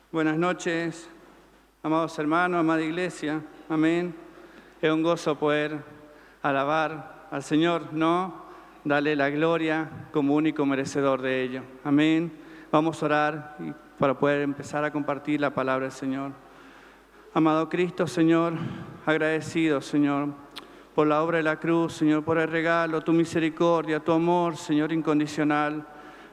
Buenas noches, amados hermanos, amada iglesia. Amén. Es un gozo poder alabar al Señor, ¿no? Darle la gloria como único merecedor de ello. Amén. Vamos a orar para poder empezar a compartir la palabra del Señor. Amado Cristo, Señor, agradecido, Señor, por la obra de la cruz, Señor, por el regalo, tu misericordia, tu amor, Señor, incondicional.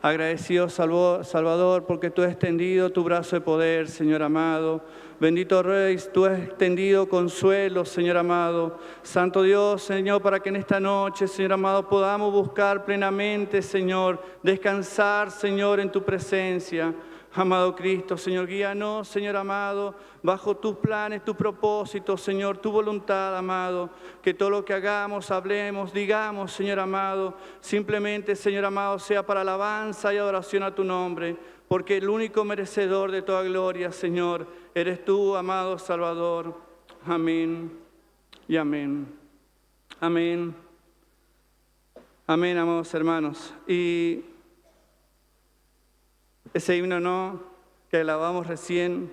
Agradecido, Salvador, porque tú has extendido tu brazo de poder, Señor amado. Bendito Rey, tú has extendido consuelo, Señor amado. Santo Dios, Señor, para que en esta noche, Señor amado, podamos buscar plenamente, Señor, descansar, Señor, en tu presencia. Amado Cristo, Señor, guíanos, Señor amado, bajo tus planes, tus propósitos, Señor, tu voluntad, amado. Que todo lo que hagamos, hablemos, digamos, Señor amado, simplemente, Señor amado, sea para alabanza y adoración a tu nombre. Porque el único merecedor de toda gloria, Señor, eres tú, amado Salvador. Amén y amén. Amén. Amén, amados hermanos. Y ese himno, ¿no?, que alabamos recién.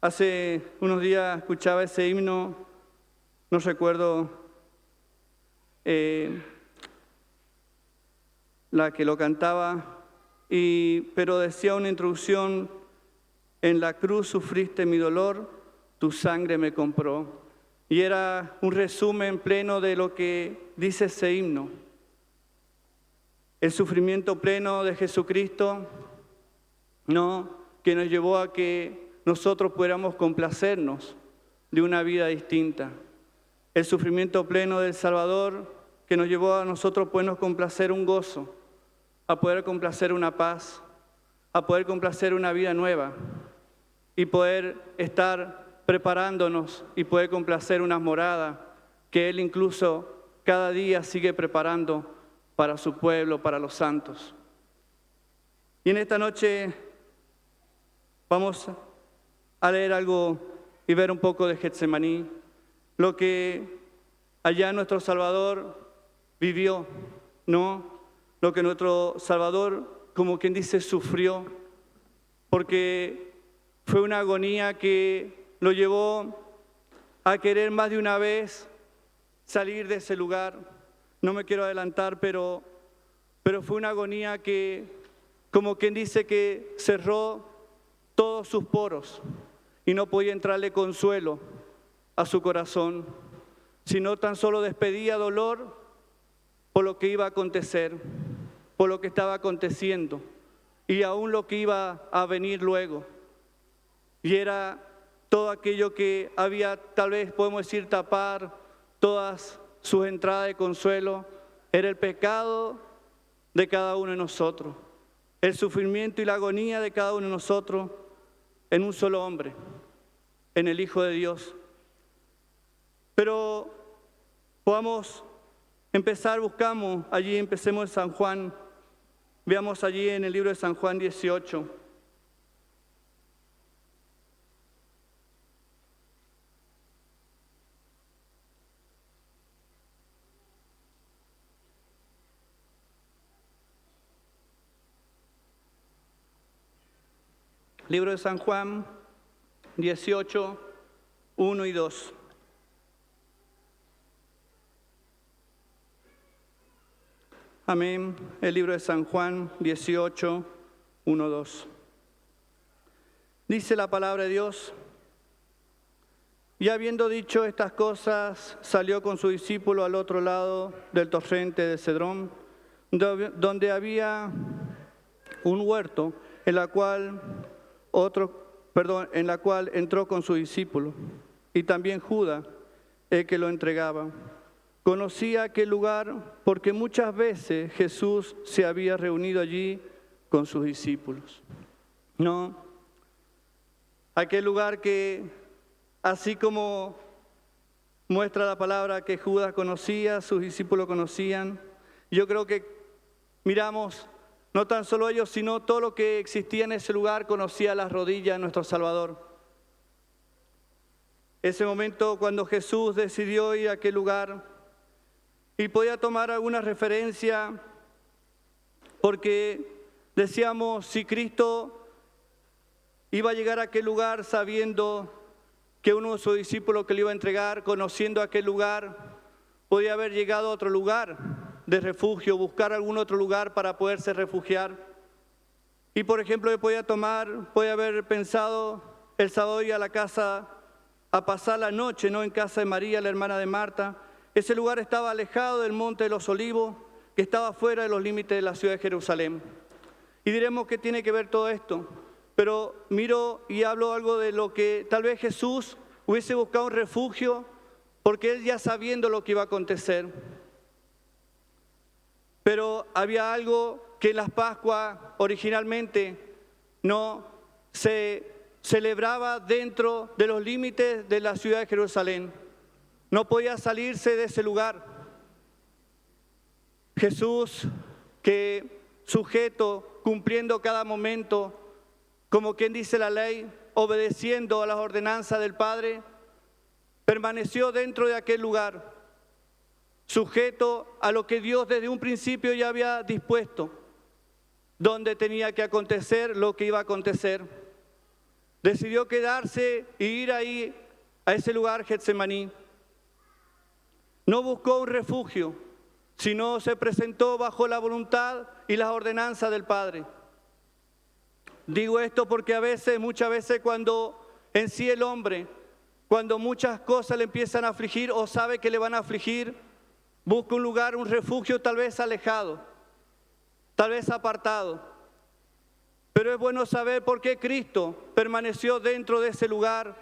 Hace unos días escuchaba ese himno, no recuerdo la que lo cantaba, pero decía una introducción: en la cruz sufriste mi dolor, tu sangre me compró. Y era un resumen pleno de lo que dice ese himno. El sufrimiento pleno de Jesucristo, ¿no?, que nos llevó a que nosotros pudiéramos complacernos de una vida distinta. El sufrimiento pleno del Salvador, que nos llevó a nosotros podernos complacer un gozo, a poder complacer una paz, a poder complacer una vida nueva y poder estar preparándonos y poder complacer una morada que Él incluso cada día sigue preparando para su pueblo, para los santos. Y en esta noche vamos a leer algo y ver un poco de Getsemaní, lo que allá nuestro Salvador vivió, ¿no? Lo que nuestro Salvador, como quien dice, sufrió, porque fue una agonía que lo llevó a querer más de una vez salir de ese lugar. No me quiero adelantar, pero fue una agonía que, como quien dice, que cerró todos sus poros y no podía entrarle consuelo a su corazón, sino tan solo despedía dolor por lo que iba a acontecer, por lo que estaba aconteciendo y aún lo que iba a venir luego. Y era todo aquello que había, tal vez podemos decir, tapar todas sus entradas de consuelo. Era el pecado de cada uno de nosotros, el sufrimiento y la agonía de cada uno de nosotros en un solo hombre, en el Hijo de Dios. Pero podamos empezar, empecemos en San Juan, veamos allí en el libro de San Juan 18. Libro de San Juan 18, 1 y 2. Amén. El libro de San Juan 18, 1, 2. Dice la palabra de Dios: y habiendo dicho estas cosas, salió con su discípulo al otro lado del torrente de Cedrón, donde había un huerto, en la cual entró con su discípulo, y también Judas, el que lo entregaba. Conocía aquel lugar porque muchas veces Jesús se había reunido allí con sus discípulos. No, aquel lugar que, así como muestra la palabra que Judas conocía, sus discípulos conocían, yo creo que miramos, no tan solo ellos, sino todo lo que existía en ese lugar conocía las rodillas de nuestro Salvador. Ese momento cuando Jesús decidió ir a aquel lugar, y podía tomar alguna referencia, porque decíamos, si Cristo iba a llegar a aquel lugar sabiendo que uno de sus discípulos que le iba a entregar, conociendo aquel lugar, podía haber llegado a otro lugar de refugio, buscar algún otro lugar para poderse refugiar. Y por ejemplo, podía haber pensado el sábado ir a la casa a pasar la noche, ¿no? En casa de María, la hermana de Marta. Ese lugar estaba alejado del Monte de los Olivos, que estaba fuera de los límites de la ciudad de Jerusalén. Y diremos que tiene que ver todo esto, pero miro y hablo algo de lo que tal vez Jesús hubiese buscado un refugio, porque él ya sabiendo lo que iba a acontecer. Pero había algo que en las Pascuas originalmente no se celebraba dentro de los límites de la ciudad de Jerusalén. No podía salirse de ese lugar. Jesús, que sujeto, cumpliendo cada momento, como quien dice la ley, obedeciendo a las ordenanzas del Padre, permaneció dentro de aquel lugar, sujeto a lo que Dios desde un principio ya había dispuesto, donde tenía que acontecer lo que iba a acontecer. Decidió quedarse e ir ahí, a ese lugar, Getsemaní. No buscó un refugio, sino se presentó bajo la voluntad y las ordenanzas del Padre. Digo esto porque muchas veces cuando en sí el hombre, cuando muchas cosas le empiezan a afligir o sabe que le van a afligir, busca un lugar, un refugio tal vez alejado, tal vez apartado. Pero es bueno saber por qué Cristo permaneció dentro de ese lugar,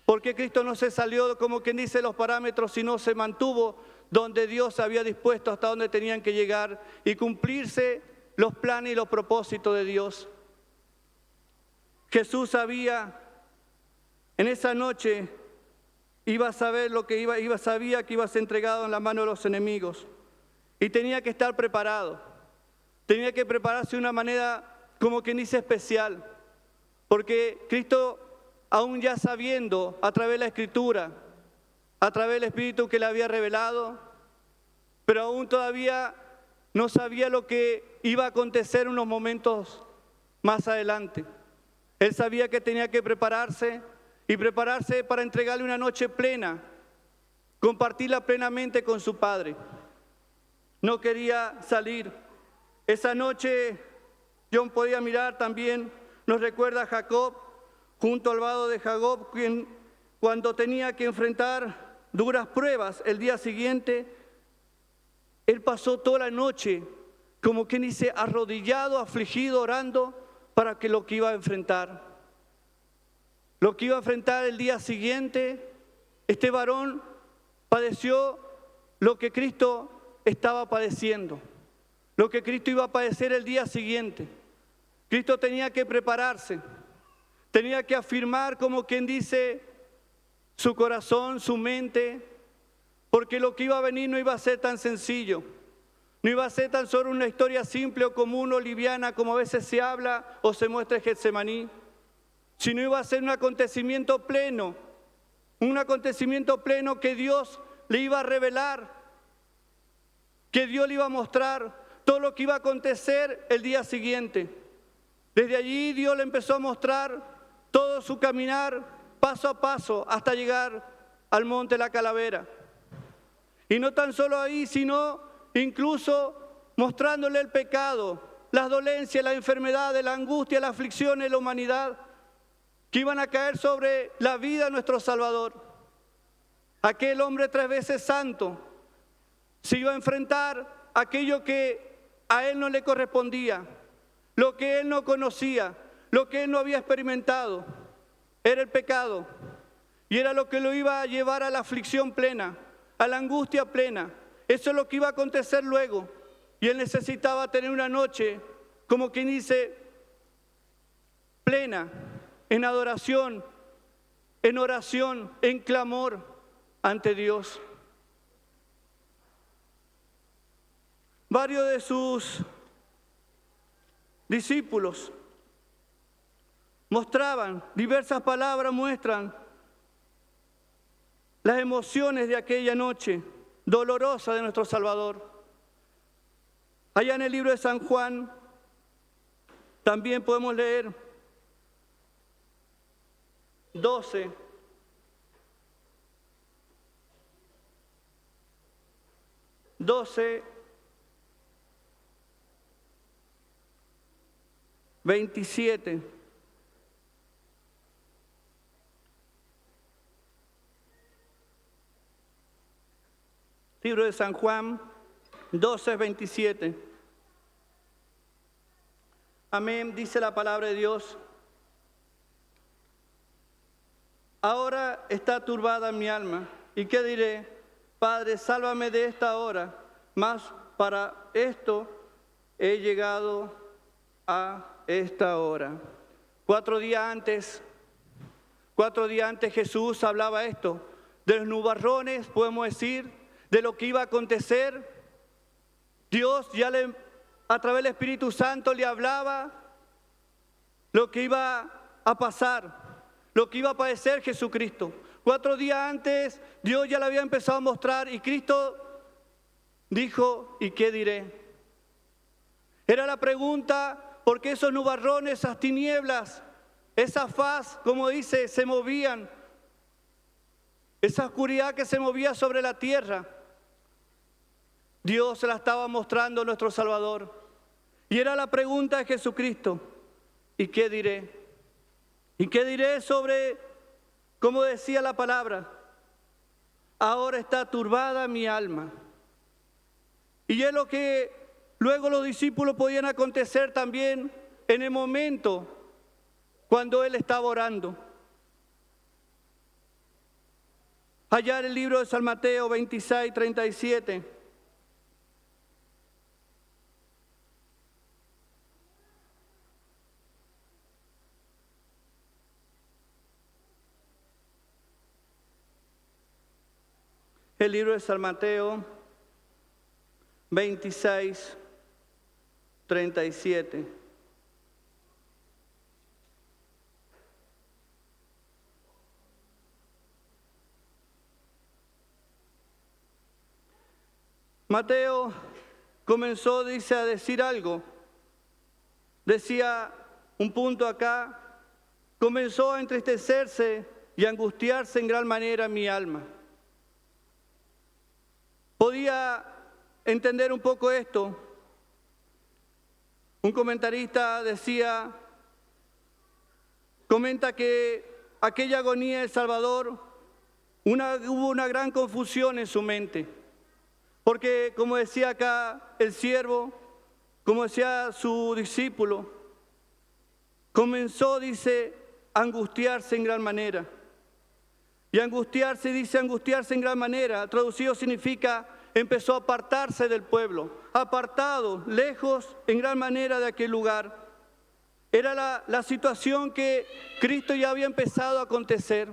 por qué Cristo no se salió, como quien dice, los parámetros, sino se mantuvo donde Dios había dispuesto, hasta donde tenían que llegar y cumplirse los planes y los propósitos de Dios. Jesús sabía, en esa noche, iba a saber lo que sabía que iba a ser entregado en las manos de los enemigos. Y tenía que estar preparado. Tenía que prepararse de una manera, como quien dice, especial. Porque Cristo, aún ya sabiendo, a través de la Escritura, a través del Espíritu que le había revelado, pero aún todavía no sabía lo que iba a acontecer unos momentos más adelante. Él sabía que tenía que prepararse y prepararse para entregarle una noche plena, compartirla plenamente con su Padre. No quería salir. Esa noche John podía mirar también, nos recuerda a Jacob, junto al vado de Jacob, quien cuando tenía que enfrentar duras pruebas el día siguiente, él pasó toda la noche, como quien dice, arrodillado, afligido, orando, para que lo que iba a enfrentar. Lo que iba a enfrentar el día siguiente, este varón padeció lo que Cristo estaba padeciendo, lo que Cristo iba a padecer el día siguiente. Cristo tenía que prepararse, tenía que afirmar, como quien dice, su corazón, su mente, porque lo que iba a venir no iba a ser tan sencillo. No iba a ser tan solo una historia simple o común o liviana como a veces se habla o se muestra en Getsemaní, sino iba a ser un acontecimiento pleno que Dios le iba a revelar, que Dios le iba a mostrar todo lo que iba a acontecer el día siguiente. Desde allí Dios le empezó a mostrar todo su caminar paso a paso hasta llegar al monte de la Calavera. Y no tan solo ahí, sino incluso mostrándole el pecado, las dolencias, las enfermedades, la angustia, la aflicción de la humanidad que iban a caer sobre la vida de nuestro Salvador. Aquel hombre 3 veces santo se iba a enfrentar a aquello que a él no le correspondía, lo que él no conocía, lo que él no había experimentado, era el pecado. Y era lo que lo iba a llevar a la aflicción plena, a la angustia plena. Eso es lo que iba a acontecer luego. Y él necesitaba tener una noche, como quien dice, plena, en adoración, en oración, en clamor ante Dios. Varios de sus discípulos mostraban, diversas palabras muestran las emociones de aquella noche dolorosa de nuestro Salvador. Allá en el libro de San Juan también podemos leer 12. Doce, 27. Libro de San Juan, 12, 27. Amén, dice la palabra de Dios. Ahora está turbada mi alma. ¿Y qué diré? Padre, sálvame de esta hora. Mas para esto he llegado a esta hora. 4 días antes Jesús hablaba esto, de los nubarrones, podemos decir, de lo que iba a acontecer. Dios ya a través del Espíritu Santo le hablaba lo que iba a pasar, lo que iba a padecer Jesucristo. 4 días antes Dios ya le había empezado a mostrar y Cristo dijo, ¿y qué diré? Era la pregunta, porque esos nubarrones, esas tinieblas, esa faz, como dice, se movían, esa oscuridad que se movía sobre la tierra, Dios se la estaba mostrando a nuestro Salvador. Y era la pregunta de Jesucristo, ¿y qué diré? ¿Y qué diré sobre, como decía la palabra, ahora está turbada mi alma? Y es lo que luego los discípulos podían acontecer también en el momento cuando Él estaba orando. Allá en el libro de San Mateo 26, 37. El libro de San Mateo 26, 37. Mateo comenzó, dice, a decir algo. Decía un punto acá, comenzó a entristecerse y a angustiarse en gran manera mi alma. Podía entender un poco esto. Un comentarista comenta que aquella agonía del Salvador, hubo una gran confusión en su mente. Porque como decía acá el siervo, como decía su discípulo, comenzó, dice, a angustiarse en gran manera. Y angustiarse, dice, angustiarse en gran manera, traducido significa empezó a apartarse del pueblo, apartado, lejos en gran manera de aquel lugar. Era la situación que Cristo ya había empezado a acontecer.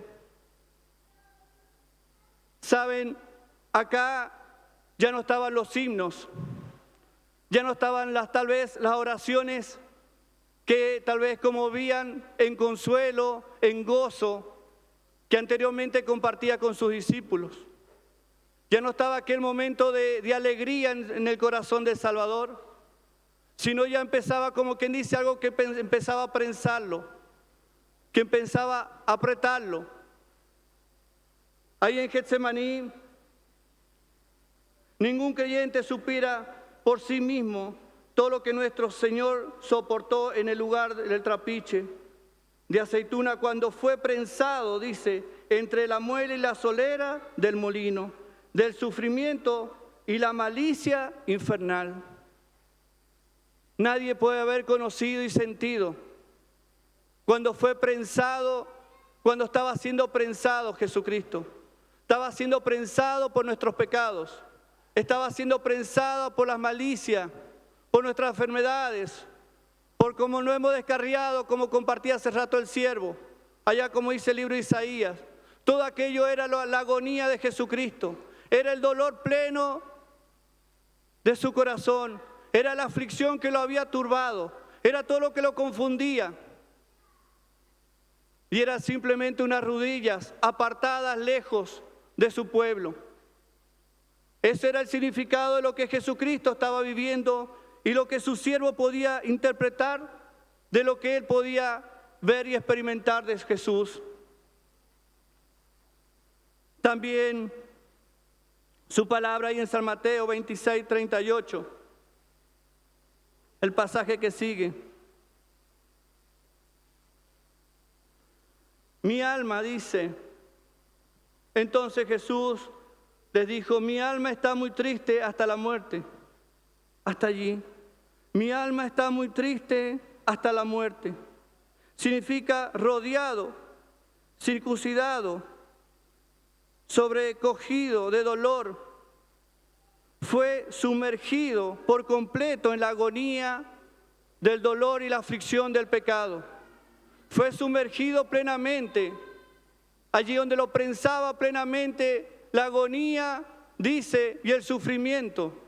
Saben, acá ya no estaban los himnos, ya no estaban tal vez las oraciones que tal vez conmovían en consuelo, en gozo, que anteriormente compartía con sus discípulos. Ya no estaba aquel momento de alegría en el corazón del Salvador, sino ya empezaba, como quien dice, algo que empezaba a prensarlo, que empezaba a apretarlo. Ahí en Getsemaní, ningún creyente supiera por sí mismo todo lo que nuestro Señor soportó en el lugar del trapiche de aceituna cuando fue prensado, dice, entre la muela y la solera del molino, del sufrimiento y la malicia infernal. Nadie puede haber conocido y sentido cuando fue prensado, cuando estaba siendo prensado Jesucristo. Estaba siendo prensado por nuestros pecados, estaba siendo prensado por las malicias, por nuestras enfermedades, por cómo no hemos descarriado, como compartía hace rato el siervo, allá como dice el libro de Isaías. Todo aquello era la agonía de Jesucristo, era el dolor pleno de su corazón, era la aflicción que lo había turbado, era todo lo que lo confundía. Y era simplemente unas rodillas apartadas lejos de su pueblo. Ese era el significado de lo que Jesucristo estaba viviendo y lo que su siervo podía interpretar de lo que él podía ver y experimentar de Jesús. también su palabra ahí en San Mateo 26, 38. El pasaje que sigue. Mi alma dice, entonces Jesús les dijo, mi alma está muy triste hasta la muerte. Hasta allí. Mi alma está muy triste hasta la muerte. Significa rodeado, circuncidado, sobrecogido de dolor. Fue sumergido por completo en la agonía del dolor y la aflicción del pecado. Fue sumergido plenamente, allí donde lo prensaba plenamente la agonía, dice, y el sufrimiento.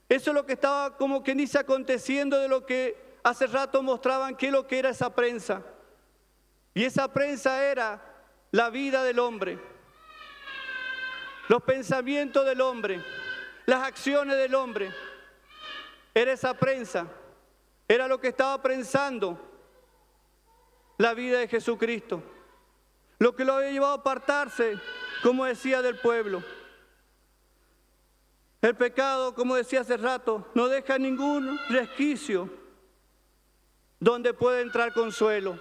Eso es lo que estaba, como quien dice, aconteciendo de lo que hace rato mostraban qué es lo que era esa prensa. Y esa prensa era la vida del hombre, los pensamientos del hombre, las acciones del hombre. Era esa prensa, era lo que estaba prensando la vida de Jesucristo, lo que lo había llevado a apartarse, como decía, del pueblo. El pecado, como decía hace rato, no deja ningún resquicio donde puede entrar consuelo.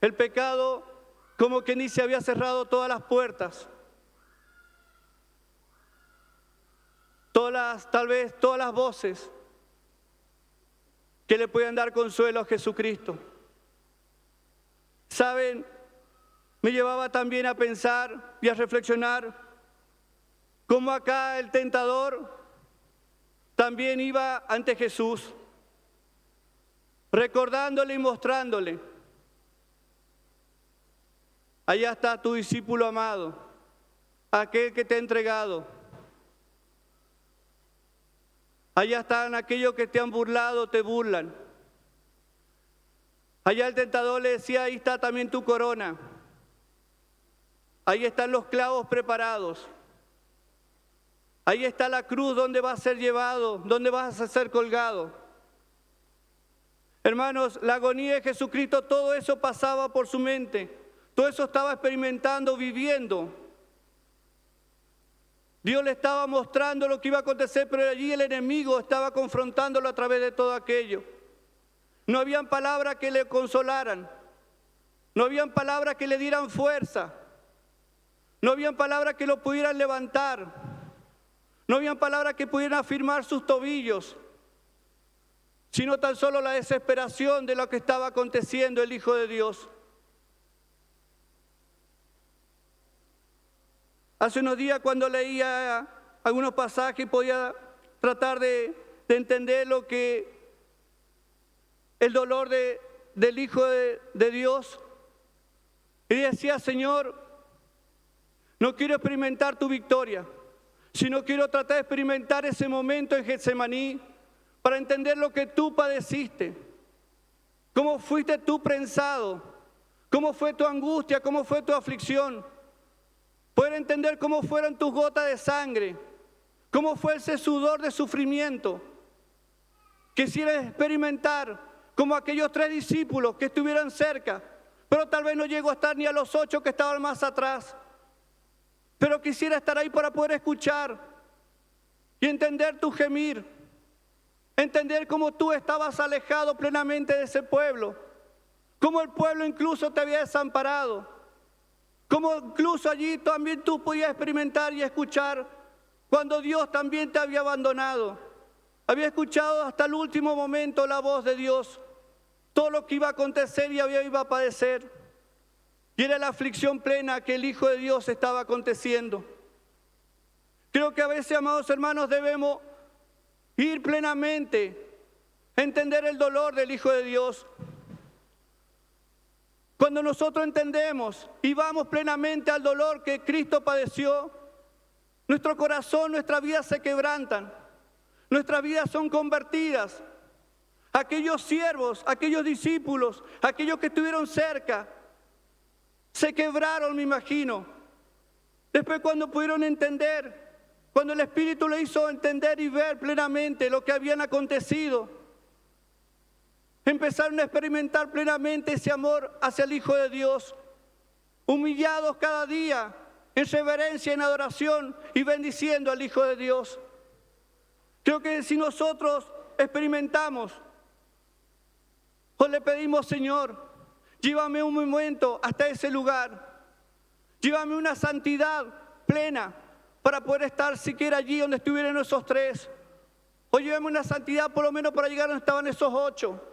El pecado, como quien dice, había cerrado todas las puertas. Tal vez todas las voces que le puedan dar consuelo a Jesucristo. ¿Saben? Me llevaba también a pensar y a reflexionar cómo acá el tentador también iba ante Jesús, recordándole y mostrándole: allá está tu discípulo amado, aquel que te ha entregado. Allá están aquellos que te han burlado, te burlan. Allá el tentador le decía: ahí está también tu corona. Ahí están los clavos preparados. Ahí está la cruz donde vas a ser llevado, donde vas a ser colgado. Hermanos, la agonía de Jesucristo, todo eso pasaba por su mente. Todo eso estaba experimentando, viviendo. Dios le estaba mostrando lo que iba a acontecer, pero allí el enemigo estaba confrontándolo a través de todo aquello. No habían palabras que le consolaran. No habían palabras que le dieran fuerza. No habían palabras que lo pudieran levantar. No habían palabras que pudieran afirmar sus tobillos, sino tan solo la desesperación de lo que estaba aconteciendo el Hijo de Dios. Hace unos días, cuando leía algunos pasajes, podía tratar de entender lo que el dolor del Hijo de Dios. Y decía: Señor, no quiero experimentar tu victoria, sino quiero tratar de experimentar ese momento en Getsemaní para entender lo que tú padeciste, cómo fuiste tú prensado, cómo fue tu angustia, cómo fue tu aflicción. Poder entender cómo fueron tus gotas de sangre, cómo fue ese sudor de sufrimiento. Quisiera experimentar como aquellos 3 discípulos que estuvieran cerca, pero tal vez no llego a estar ni a los 8 que estaban más atrás. Pero quisiera estar ahí para poder escuchar y entender tu gemir, entender cómo tú estabas alejado plenamente de ese pueblo, cómo el pueblo incluso te había desamparado. Como incluso allí también tú podías experimentar y escuchar cuando Dios también te había abandonado. Había escuchado hasta el último momento la voz de Dios, todo lo que iba a acontecer y iba a padecer. Y era la aflicción plena que el Hijo de Dios estaba aconteciendo. Creo que a veces, amados hermanos, debemos ir plenamente a entender el dolor del Hijo de Dios. Cuando nosotros entendemos y vamos plenamente al dolor que Cristo padeció, nuestro corazón, nuestra vida se quebrantan, nuestras vidas son convertidas. Aquellos siervos, aquellos discípulos, aquellos que estuvieron cerca, se quebraron, me imagino. Después, cuando pudieron entender, cuando el Espíritu le hizo entender y ver plenamente lo que habían acontecido, empezaron a experimentar plenamente ese amor hacia el Hijo de Dios. humillados cada día, en reverencia, en adoración y bendiciendo al Hijo de Dios. Creo que si nosotros experimentamos o le pedimos, Señor, llévame un momento hasta ese lugar, llévame una santidad plena para poder estar siquiera allí donde estuvieran esos 3, o llévame una santidad por lo menos para llegar donde estaban esos 8,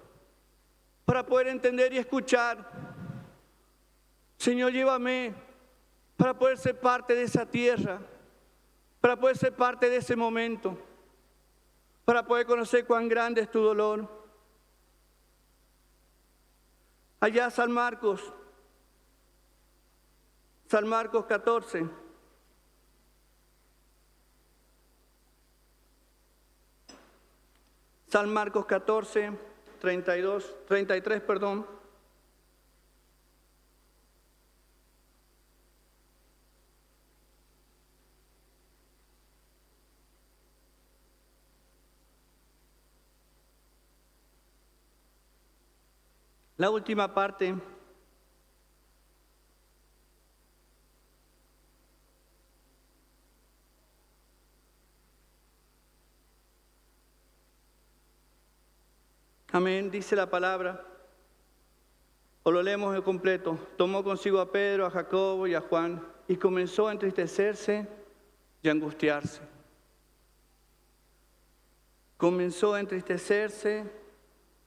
para poder entender y escuchar. Señor, llévame para poder ser parte de esa tierra, para poder ser parte de ese momento, para poder conocer cuán grande es tu dolor. Allá San Marcos 14. San Marcos 14, 33, perdón. La última parte. Amén, dice la palabra, o lo leemos en completo. Tomó consigo a Pedro, a Jacobo y a Juan y comenzó a entristecerse y a angustiarse. Comenzó a entristecerse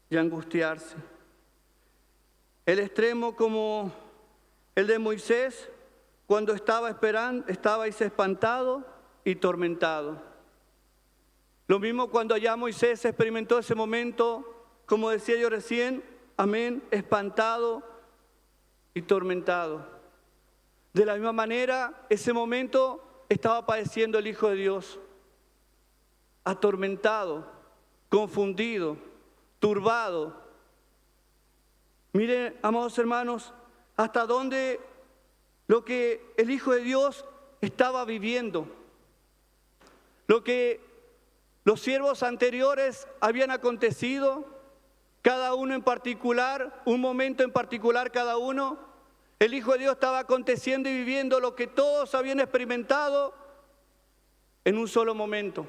y a angustiarse. El extremo como el de Moisés, cuando estaba espantado y tormentado. Lo mismo cuando allá Moisés experimentó ese momento, como decía yo recién, amén, espantado y tormentado. De la misma manera, ese momento estaba padeciendo el Hijo de Dios, atormentado, confundido, turbado. Miren, amados hermanos, hasta dónde lo que el Hijo de Dios estaba viviendo, lo que los siervos anteriores habían acontecido, cada uno en particular, un momento en particular cada uno. El Hijo de Dios estaba aconteciendo y viviendo lo que todos habían experimentado en un solo momento.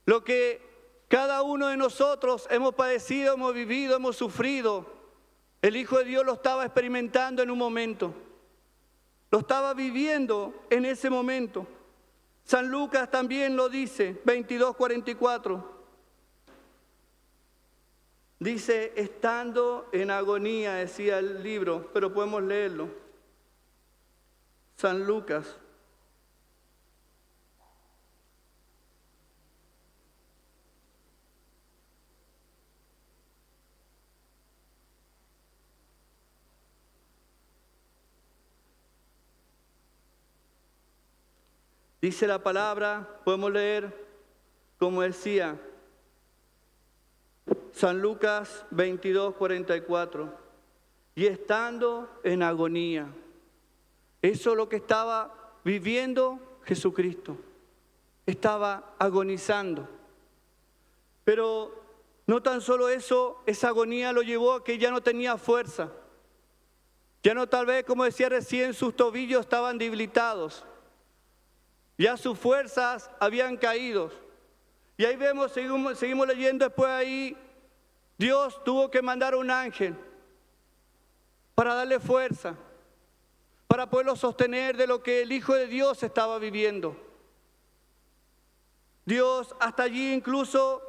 Lo que cada uno de nosotros hemos padecido, hemos vivido, hemos sufrido, el Hijo de Dios lo estaba experimentando en un momento. Lo estaba viviendo en ese momento. San Lucas también lo dice, 22:44. Dice, estando en agonía, decía el libro, pero podemos leerlo. San Lucas. Dice la palabra, podemos leer, como decía, San Lucas 22:44. Y estando en agonía. Eso es lo que estaba viviendo Jesucristo. Estaba agonizando. Pero no tan solo eso, esa agonía lo llevó a que ya no tenía fuerza. Ya no, tal vez, como decía recién, sus tobillos estaban debilitados. Ya sus fuerzas habían caído. Y ahí vemos, seguimos leyendo después ahí, Dios tuvo que mandar un ángel para darle fuerza, para poderlo sostener de lo que el Hijo de Dios estaba viviendo. Dios hasta allí incluso,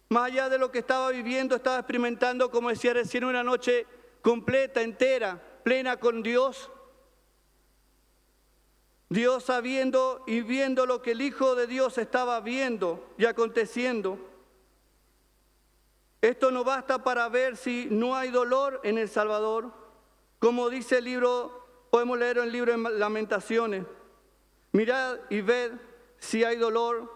más allá de lo que estaba viviendo, estaba experimentando, como decía recién, una noche completa, entera, plena con Dios. Dios sabiendo y viendo lo que el Hijo de Dios estaba viendo y aconteciendo. Esto no basta para ver si no hay dolor en el Salvador. Como dice el libro, podemos leer en el libro de Lamentaciones. Mirad y ved si hay dolor,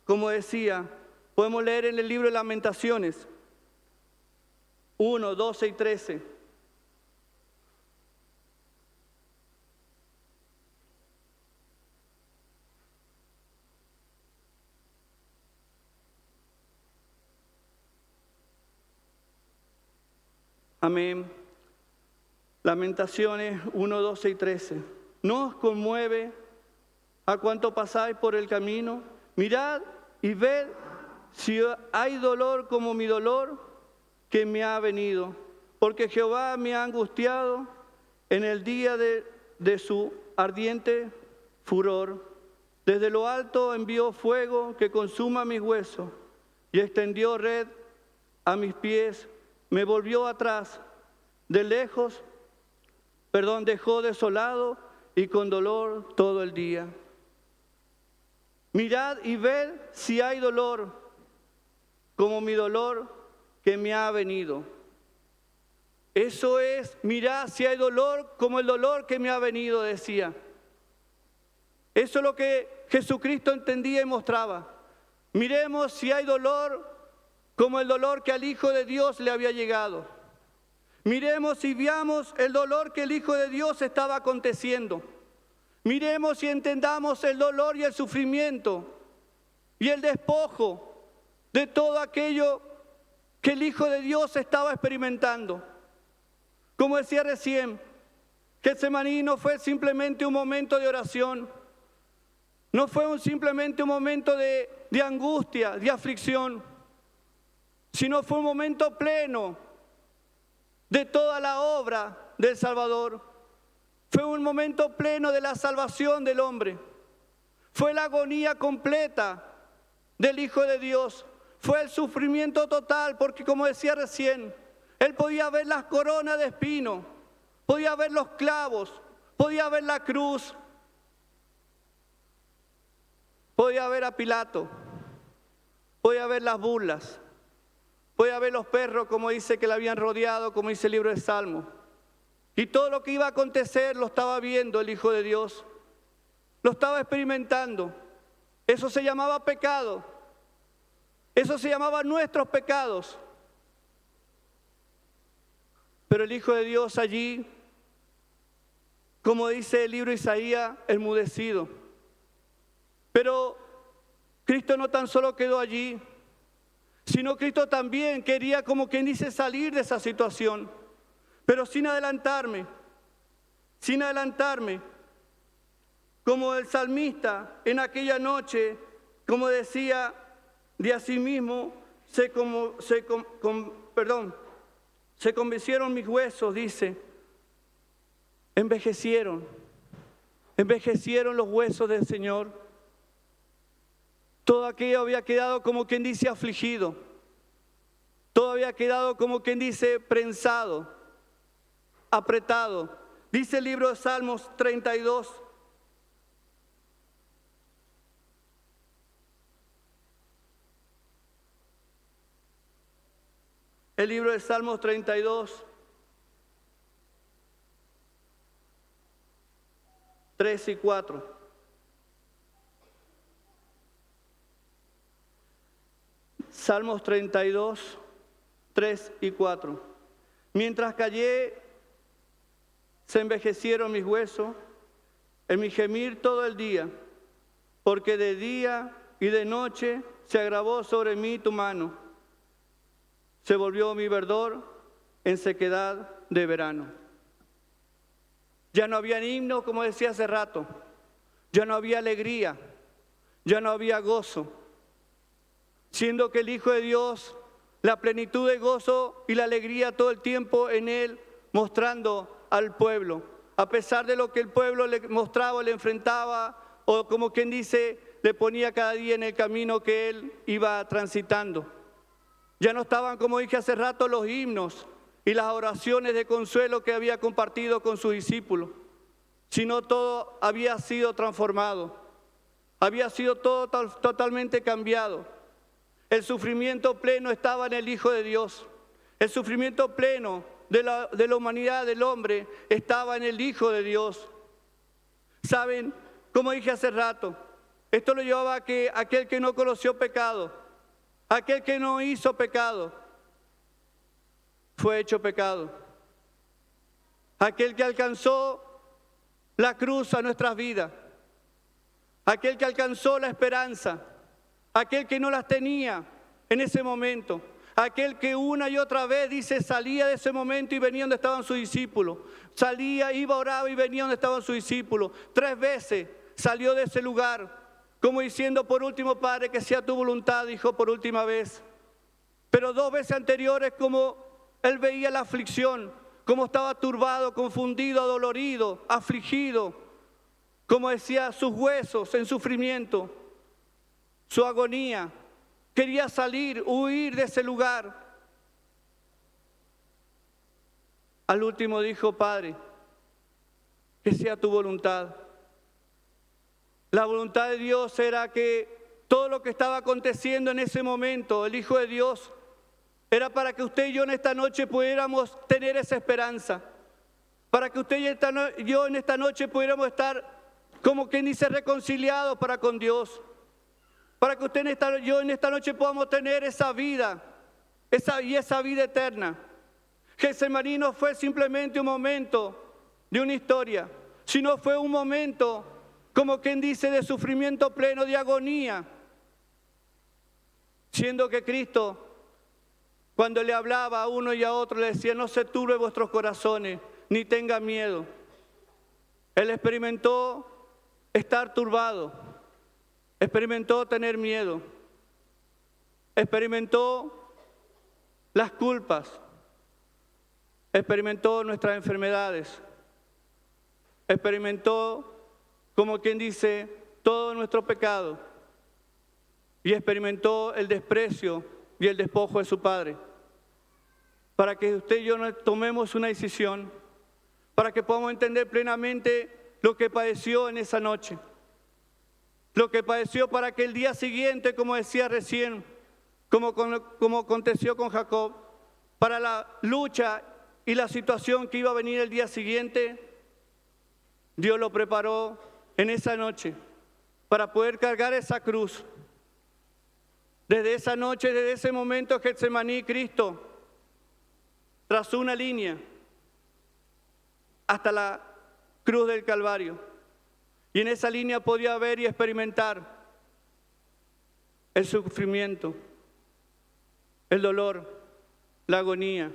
como decía. Podemos leer en el libro de Lamentaciones 1, 12 y 13. Amén. Lamentaciones 1, 12 y 13. ¿No os conmueve a cuanto pasáis por el camino? Mirad y ved si hay dolor como mi dolor que me ha venido, porque Jehová me ha angustiado en el día de su ardiente furor. Desde lo alto envió fuego que consuma mis huesos y extendió red a mis pies. Me volvió atrás, de lejos, dejó desolado y con dolor todo el día. Mirad y ved si hay dolor como mi dolor que me ha venido. Eso es, mirad si hay dolor como el dolor que me ha venido, decía. Eso es lo que Jesucristo entendía y mostraba. Miremos si hay dolor como el dolor que al Hijo de Dios le había llegado. Miremos y veamos el dolor que el Hijo de Dios estaba aconteciendo. Miremos y entendamos el dolor y el sufrimiento y el despojo de todo aquello que el Hijo de Dios estaba experimentando. Como decía recién, Getsemaní no fue simplemente un momento de oración, no fue simplemente un momento de angustia, de aflicción, sino fue un momento pleno de toda la obra del Salvador. Fue un momento pleno de la salvación del hombre. Fue la agonía completa del Hijo de Dios. Fue el sufrimiento total, porque como decía recién, Él podía ver las coronas de espino, podía ver los clavos, podía ver la cruz, podía ver a Pilato, podía ver las burlas, podía ver los perros, como dice que le habían rodeado, como dice el libro de Salmos. Y todo lo que iba a acontecer lo estaba viendo el Hijo de Dios, lo estaba experimentando. Eso se llamaba pecado, eso se llamaba nuestros pecados. Pero el Hijo de Dios allí, como dice el libro de Isaías, enmudecido. Pero Cristo no tan solo quedó allí, sino Cristo también quería, como quien dice, salir de esa situación. Pero sin adelantarme, como el salmista en aquella noche, como decía, de asimismo se convencieron mis huesos, dice, envejecieron los huesos del Señor. Todo aquello había quedado, como quien dice, afligido, todo había quedado, como quien dice, prensado, apretado. Dice el libro de Salmos 32. El libro de Salmos 32, 3 y 4. Salmos 32, 3 y 4. Mientras callé, se envejecieron mis huesos, en mi gemir todo el día, porque de día y de noche se agravó sobre mí tu mano. Se volvió mi verdor en sequedad de verano. Ya no había himno, como decía hace rato. Ya no había alegría, ya no había gozo. Siendo que el Hijo de Dios, la plenitud de gozo y la alegría todo el tiempo en Él, mostrando al pueblo, a pesar de lo que el pueblo le mostraba, le enfrentaba, o como quien dice, le ponía cada día en el camino que él iba transitando. Ya no estaban, como dije hace rato, los himnos y las oraciones de consuelo que había compartido con sus discípulos, sino todo había sido transformado, había sido todo totalmente cambiado. El sufrimiento pleno estaba en el Hijo de Dios, el sufrimiento pleno de la humanidad, del hombre, estaba en el Hijo de Dios. ¿Saben? Como dije hace rato, esto lo llevaba a que aquel que no conoció pecado, aquel que no hizo pecado, fue hecho pecado. Aquel que alcanzó la cruz a nuestras vidas, aquel que alcanzó la esperanza, aquel que no las tenía en ese momento, Aquel que una y otra vez, dice, salía de ese momento y venía donde estaban sus discípulos. Salía, iba, oraba y venía donde estaban sus discípulos. 3 veces salió de ese lugar, como diciendo, por último, Padre, que sea tu voluntad, dijo por última vez. Pero 2 veces anteriores, como él veía la aflicción, como estaba turbado, confundido, adolorido, afligido, como decía, sus huesos en sufrimiento, su agonía. Quería salir, huir de ese lugar. Al último dijo, Padre, que sea tu voluntad. La voluntad de Dios era que todo lo que estaba aconteciendo en ese momento, el Hijo de Dios, era para que usted y yo en esta noche pudiéramos tener esa esperanza. Para que usted y yo en esta noche pudiéramos estar, como quien dice, reconciliados para con Dios. Para que usted y yo en esta noche podamos tener esa vida, esa vida eterna. Getsemaní no fue simplemente un momento de una historia, sino fue un momento, como quien dice, de sufrimiento pleno, de agonía. Siendo que Cristo, cuando le hablaba a uno y a otro, le decía, no se turbe vuestros corazones, ni tenga miedo. Él experimentó estar turbado. Experimentó tener miedo, experimentó las culpas, experimentó nuestras enfermedades, experimentó, como quien dice, todo nuestro pecado y experimentó el desprecio y el despojo de su Padre. Para que usted y yo tomemos una decisión, para que podamos entender plenamente lo que padeció en esa noche. Lo que padeció para que el día siguiente, como decía recién, como aconteció con Jacob, para la lucha y la situación que iba a venir el día siguiente, Dios lo preparó en esa noche para poder cargar esa cruz. Desde esa noche, desde ese momento, Getsemaní, Cristo trazó una línea hasta la cruz del Calvario. Y en esa línea podía ver y experimentar el sufrimiento, el dolor, la agonía,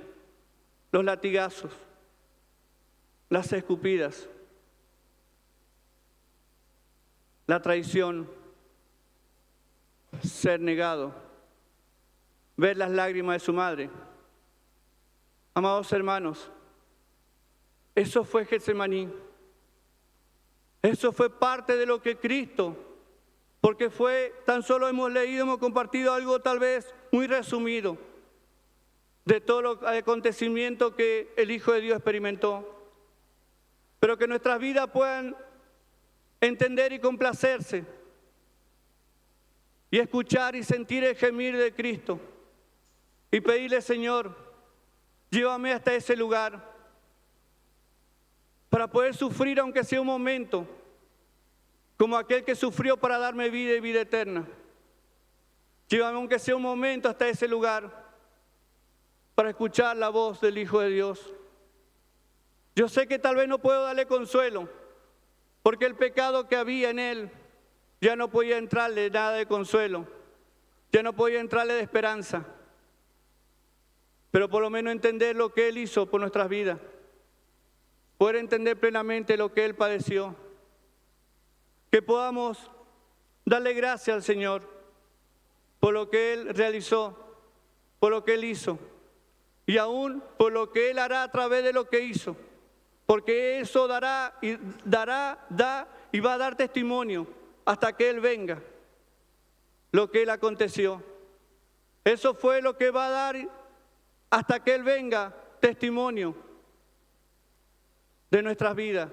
los latigazos, las escupidas, la traición, ser negado, ver las lágrimas de su madre. Amados hermanos, eso fue Getsemaní. Eso fue parte de lo que Cristo, porque tan solo hemos leído, hemos compartido algo tal vez muy resumido de todo los acontecimientos que el Hijo de Dios experimentó. Pero que nuestras vidas puedan entender y complacerse y escuchar y sentir el gemir de Cristo y pedirle, Señor, llévame hasta ese lugar para poder sufrir, aunque sea un momento, como aquel que sufrió para darme vida y vida eterna. Llévame, aunque sea un momento, hasta ese lugar para escuchar la voz del Hijo de Dios. Yo sé que tal vez no puedo darle consuelo, porque el pecado que había en él ya no podía entrarle nada de consuelo, ya no podía entrarle de esperanza, pero por lo menos entender lo que él hizo por nuestras vidas. Poder entender plenamente lo que Él padeció. Que podamos darle gracias al Señor por lo que Él realizó, por lo que Él hizo y aún por lo que Él hará a través de lo que hizo. Porque eso da y va a dar testimonio hasta que Él venga, lo que Él aconteció. Eso fue lo que va a dar hasta que Él venga testimonio de nuestras vidas.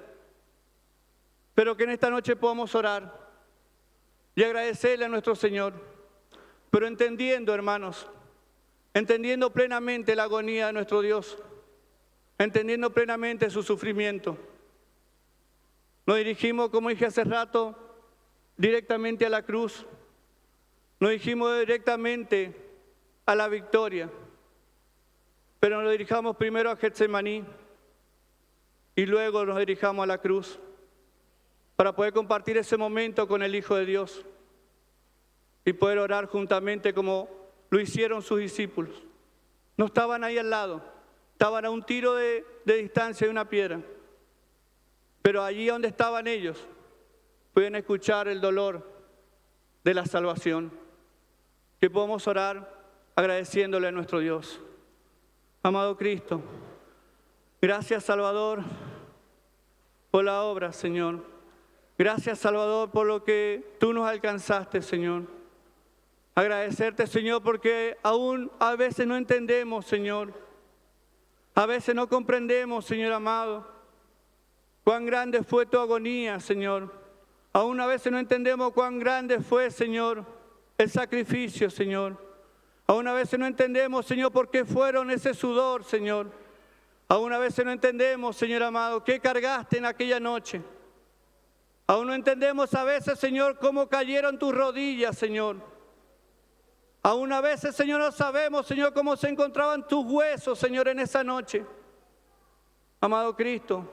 Pero que en esta noche podamos orar y agradecerle a nuestro Señor, pero entendiendo, hermanos, entendiendo plenamente la agonía de nuestro Dios, entendiendo plenamente su sufrimiento. Nos dirigimos, como dije hace rato, directamente a la cruz. Nos dirigimos directamente a la victoria, pero nos dirijamos primero a Getsemaní y luego nos dirijamos a la cruz para poder compartir ese momento con el Hijo de Dios y poder orar juntamente como lo hicieron sus discípulos. No estaban ahí al lado, estaban a un tiro de distancia de una piedra. Pero allí donde estaban ellos, pueden escuchar el dolor de la salvación. Que podamos orar agradeciéndole a nuestro Dios. Amado Cristo, gracias, Salvador, por la obra, Señor. Gracias, Salvador, por lo que tú nos alcanzaste, Señor. Agradecerte, Señor, porque aún a veces no entendemos, Señor. A veces no comprendemos, Señor amado, cuán grande fue tu agonía, Señor. Aún a veces no entendemos cuán grande fue, Señor, el sacrificio, Señor. Aún a veces no entendemos, Señor, por qué fueron ese sudor, Señor. Aún a veces no entendemos, Señor amado, qué cargaste en aquella noche. Aún no entendemos a veces, Señor, cómo cayeron tus rodillas, Señor. Aún a veces, Señor, no sabemos, Señor, cómo se encontraban tus huesos, Señor, en esa noche. Amado Cristo,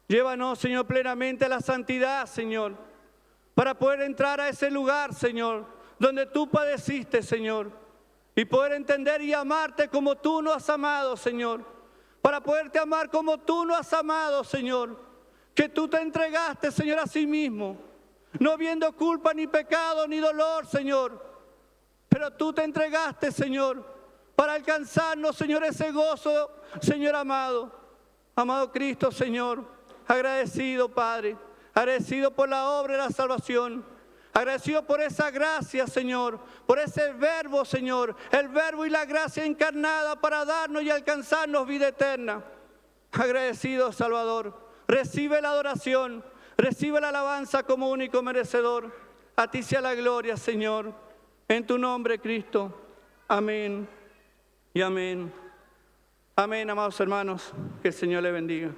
llévanos, Señor, plenamente a la santidad, Señor, para poder entrar a ese lugar, Señor, donde tú padeciste, Señor, y poder entender y amarte como tú nos has amado, Señor, para poderte amar como tú nos has amado, Señor, que tú te entregaste, Señor, a sí mismo, no viendo culpa ni pecado ni dolor, Señor, pero tú te entregaste, Señor, para alcanzarnos, Señor, ese gozo, Señor amado. Amado Cristo, Señor, agradecido, Padre, agradecido por la obra de la salvación, agradecido por esa gracia, Señor, por ese verbo, Señor, el verbo y la gracia encarnada para darnos y alcanzarnos vida eterna. Agradecido, Salvador, recibe la adoración, recibe la alabanza como único merecedor. A ti sea la gloria, Señor. En tu nombre, Cristo. Amén y amén. Amén, amados hermanos. Que el Señor le bendiga.